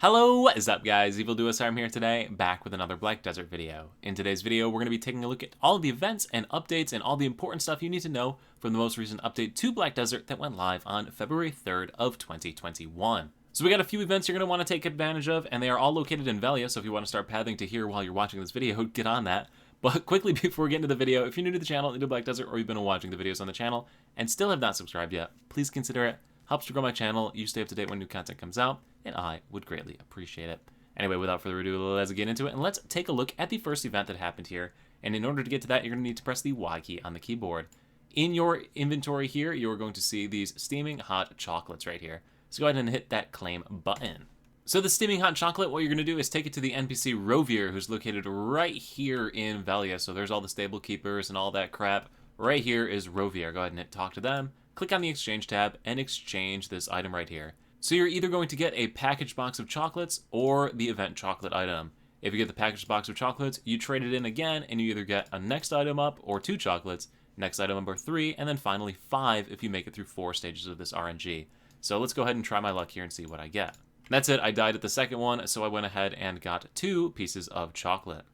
Hello, what is up guys? I'm here today, back with another Black Desert video. In today's video, we're going to be taking a look at all of the events and updates and all the important stuff you need to know from the most recent update to Black Desert that went live on February 3rd of 2021. So we got a few events you're going to want to take advantage of, and they are all located in Velia, so if you want to start pathing to here while you're watching this video, get on that. But quickly before we get into the video, if you're new to the channel, new to Black Desert, or you've been watching the videos on the channel and still have not subscribed yet, please consider it. Helps to grow my channel, you stay up to date when new content comes out, and I would greatly appreciate it. Anyway, without further ado, let's get into it, and let's take a look at the first event that happened here. And in order to get to that, you're going to need to press the Y key on the keyboard. In your inventory here, you're going to see these steaming hot chocolates right here. So go ahead and hit that claim button. So the steaming hot chocolate, what you're going to do is take it to the NPC Rovier, who's located right here in Velia. So there's all the stable keepers and all that crap. Right here is Rovier. Go ahead and hit talk to them. Click on the exchange tab and exchange this item right here. So you're either going to get a packaged box of chocolates or the event chocolate item. If you get the packaged box of chocolates, you trade it in again and you either get a next item up or 2 chocolates, next item up or 3, and then finally 5 if you make it through 4 stages of this RNG. So let's go ahead and try my luck here and see what I get. That's it, I died at the second one, so I went ahead and got 2 pieces of chocolate.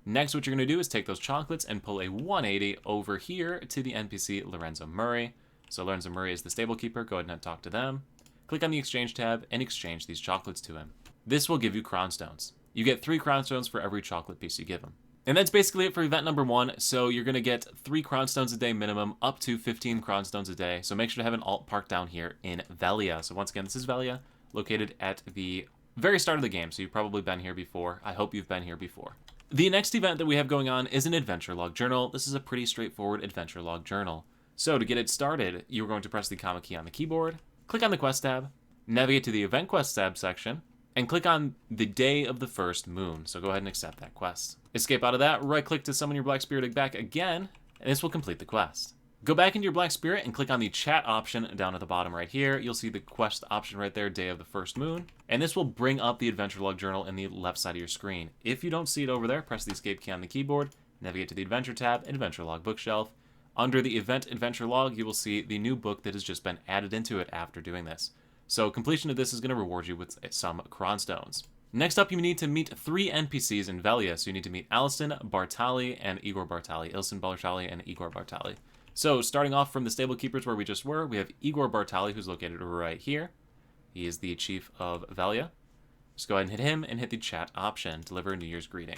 Next, what you're going to do is take those chocolates and pull a 180 over here to the NPC Lorenzo Murray. So Lorenzo Murray is the stable keeper. Go ahead and talk to them. Click on the exchange tab and exchange these chocolates to him. This will give you Cron stones. You get 3 Cron stones for every chocolate piece you give him. And that's basically it for event number 1. So you're going to get 3 Cron stones a day minimum, up to 15 Cron stones a day. So make sure to have an alt park down here in Velia. So once again, this is Velia, located at the very start of the game. So you've probably been here before. I hope you've been here before. The next event that we have going on is an adventure log journal. This is a pretty straightforward adventure log journal. So to get it started, you're going to press the comma key on the keyboard, click on the quest tab, navigate to the event quest tab section, and click on the day of the first moon. So go ahead and accept that quest. Escape out of that, right click to summon your Black Spirit back again, and this will complete the quest. Go back into your Black Spirit and click on the chat option down at the bottom right here. You'll see the quest option right there, day of the first moon, and this will bring up the adventure log journal in the left side of your screen. If you don't see it over there, press the escape key on the keyboard, navigate to the adventure tab and adventure log bookshelf. Under the event adventure log, you will see the new book that has just been added into it after doing this. So completion of this is going to reward you with some Cron stones. Next up, you need to meet 3 NPCs in Velia. So you need to meet Aliston, Bartali, and Igor Bartali. Ilson Bartali and Igor Bartali. So starting off from the stable keepers where we just were, we have Igor Bartali, who's located right here. He is the chief of Velia. Just go ahead and hit him and hit the chat option, deliver a New Year's greeting.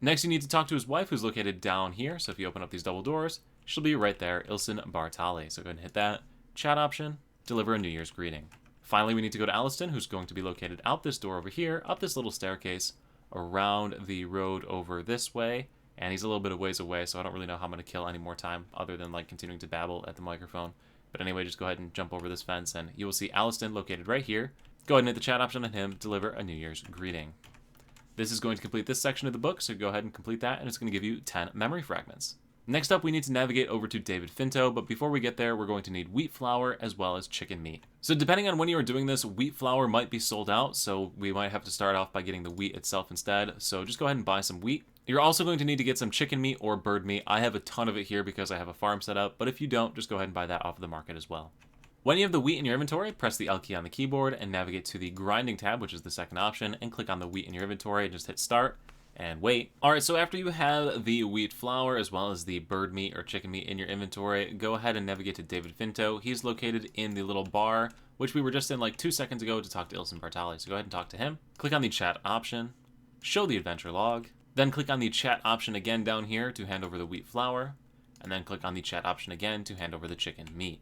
Next, you need to talk to his wife, who's located down here. So if you open up these double doors, she'll be right there, Ilson Bartali. So go ahead and hit that chat option, deliver a New Year's greeting. Finally, we need to go to Aliston, who's going to be located out this door over here, up this little staircase, around the road over this way. And he's a little bit of ways away, so I don't really know how I'm going to kill any more time other than like continuing to babble at the microphone. But anyway, just go ahead and jump over this fence, and you will see Aliston located right here. Go ahead and hit the chat option on him, deliver a New Year's greeting. This is going to complete this section of the book, so go ahead and complete that, and it's going to give you 10 memory fragments. Next up, we need to navigate over to David Finto, but before we get there, we're going to need wheat flour as well as chicken meat. So depending on when you are doing this, wheat flour might be sold out, so we might have to start off by getting the wheat itself instead. So just go ahead and buy some wheat. You're also going to need to get some chicken meat or bird meat. I have a ton of it here because I have a farm set up, but if you don't, just go ahead and buy that off of the market as well. When you have the wheat in your inventory, press the L key on the keyboard and navigate to the grinding tab, which is the second option, and click on the wheat in your inventory and just hit start. And wait. Alright, so after you have the wheat flour as well as the bird meat or chicken meat in your inventory, go ahead and navigate to David Finto. He's located in the little bar, which we were just in like 2 seconds ago to talk to Ilson Bartali. So go ahead and talk to him. Click on the chat option, show the adventure log, then click on the chat option again down here to hand over the wheat flour, and then click on the chat option again to hand over the chicken meat.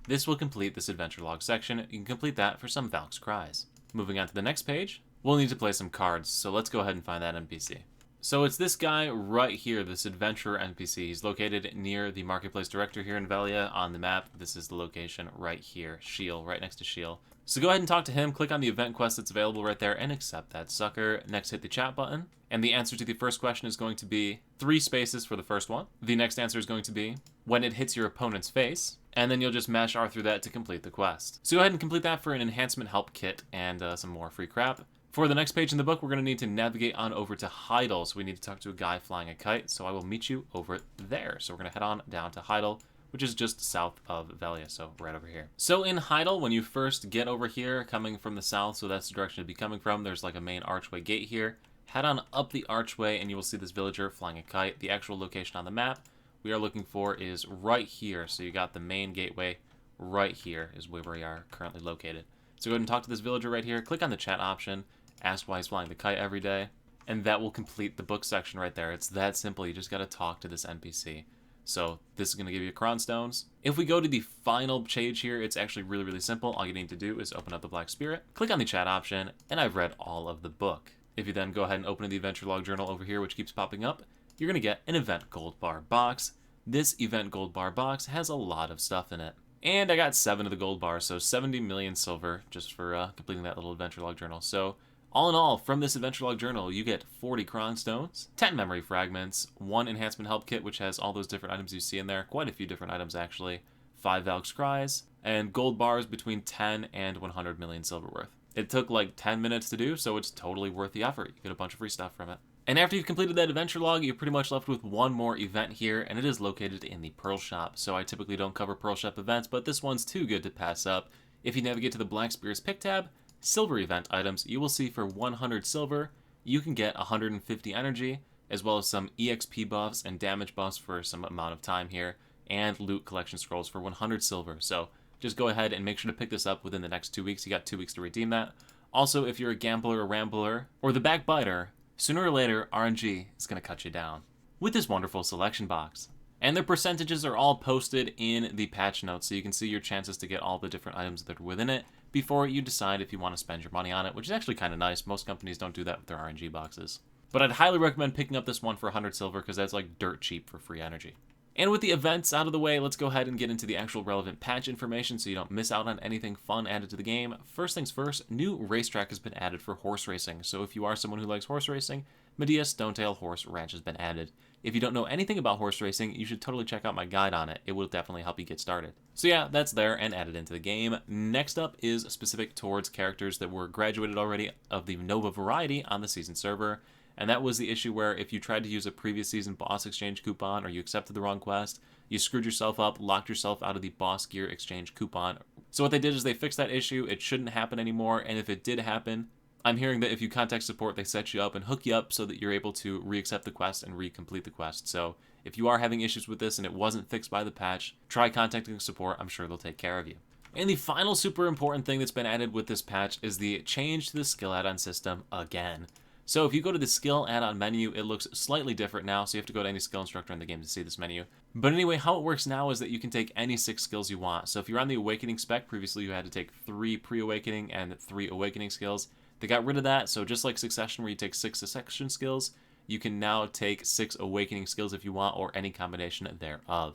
This will complete this adventure log section. You can complete that for some Valk's Cries. Moving on to the next page, we'll need to play some cards, so let's go ahead and find that NPC. So it's this guy right here, this adventurer NPC. He's located near the marketplace director here in Velia on the map. This is the location right here, Shiel, right next to Shiel. So go ahead and talk to him, click on the event quest that's available right there, and accept that sucker. Next, hit the chat button, and the answer to the first question is going to be 3 spaces for the first one. The next answer is going to be when it hits your opponent's face, and then you'll just mash R through that to complete the quest. So go ahead and complete that for an enhancement help kit and some more free crap. For the next page in the book, we're going to need to navigate on over to Heidel, so we need to talk to a guy flying a kite, so I will meet you over there. So we're going to head on down to Heidel, which is just south of Velia, so right over here. So in Heidel, when you first get over here, coming from the south, so that's the direction to be coming from, there's like a main archway gate here. Head on up the archway and you will see this villager flying a kite. The actual location on the map we are looking for is right here. So you got the main gateway right here is where we are currently located. So go ahead and talk to this villager right here. Click on the chat option. Ask why he's flying the kite every day. And that will complete the book section right there. It's that simple. You just got to talk to this NPC. So this is going to give you Cron stones. If we go to the final page here, it's actually really, really simple. All you need to do is open up the Black Spirit, click on the chat option, and I've read all of the book. If you then go ahead and open the adventure log journal over here, which keeps popping up, you're going to get an event gold bar box. This event gold bar box has a lot of stuff in it. And I got 7 of the gold bars, so 70 million silver just for completing that little adventure log journal. So all in all, from this adventure log journal, you get 40 Cron stones, 10 memory fragments, 1 enhancement help kit, which has all those different items you see in there, quite a few different items actually, 5 Valk Scries, and gold bars between 10 and 100 million silver worth. It took like 10 minutes to do, so it's totally worth the effort. You get a bunch of free stuff from it. And after you've completed that adventure log, you're pretty much left with one more event here, and it is located in the Pearl Shop. So I typically don't cover Pearl Shop events, but this one's too good to pass up. If you navigate to the Black Spear's pick tab, silver event items, you will see for 100 silver, you can get 150 energy, as well as some EXP buffs and damage buffs for some amount of time here, and loot collection scrolls for 100 silver. So just go ahead and make sure to pick this up within the next 2 weeks. You got 2 weeks to redeem that. Also, if you're a gambler or rambler, or the backbiter, sooner or later, RNG is going to cut you down with this wonderful selection box. And their percentages are all posted in the patch notes, so you can see your chances to get all the different items that are within it before you decide if you want to spend your money on it, which is actually kind of nice. Most companies don't do that with their RNG boxes. But I'd highly recommend picking up this one for 100 silver, because that's like dirt cheap for free energy. And with the events out of the way, let's go ahead and get into the actual relevant patch information so you don't miss out on anything fun added to the game. First things first, new racetrack has been added for horse racing. So if you are someone who likes horse racing, Medea Stonetail Horse Ranch has been added. If you don't know anything about horse racing, you should totally check out my guide on it. It will definitely help you get started. So yeah, that's there and added into the game. Next up is specific towards characters that were graduated already of the Nova variety on the season server. And that was the issue where if you tried to use a previous season boss exchange coupon or you accepted the wrong quest, you screwed yourself up, locked yourself out of the boss gear exchange coupon. So what they did is they fixed that issue. It shouldn't happen anymore. And if it did happen, I'm hearing that if you contact support, they set you up and hook you up so that you're able to re-accept the quest and re-complete the quest. So if you are having issues with this and it wasn't fixed by the patch, try contacting support. I'm sure they'll take care of you. And the final super important thing that's been added with this patch is the change to the skill add-on system again. So if you go to the skill add-on menu, it looks slightly different now, so you have to go to any skill instructor in the game to see this menu. But anyway, how it works now is that you can take any 6 skills you want. So if you're on the Awakening spec, previously you had to take 3 pre-Awakening and 3 Awakening skills. They got rid of that, so just like Succession where you take 6 Succession skills, you can now take 6 Awakening skills if you want, or any combination thereof.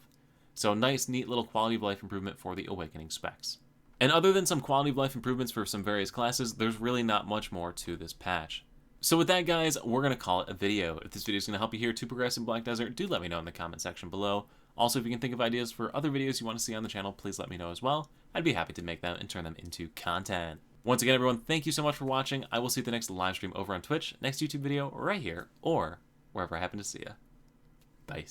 So nice, neat little quality of life improvement for the Awakening specs. And other than some quality of life improvements for some various classes, there's really not much more to this patch. So with that, guys, we're going to call it a video. If this video is going to help you here to progress in Black Desert, do let me know in the comment section below. Also, if you can think of ideas for other videos you want to see on the channel, please let me know as well. I'd be happy to make them and turn them into content. Once again, everyone, thank you so much for watching. I will see you at the next live stream over on Twitch, next YouTube video right here, or wherever I happen to see you. Bye.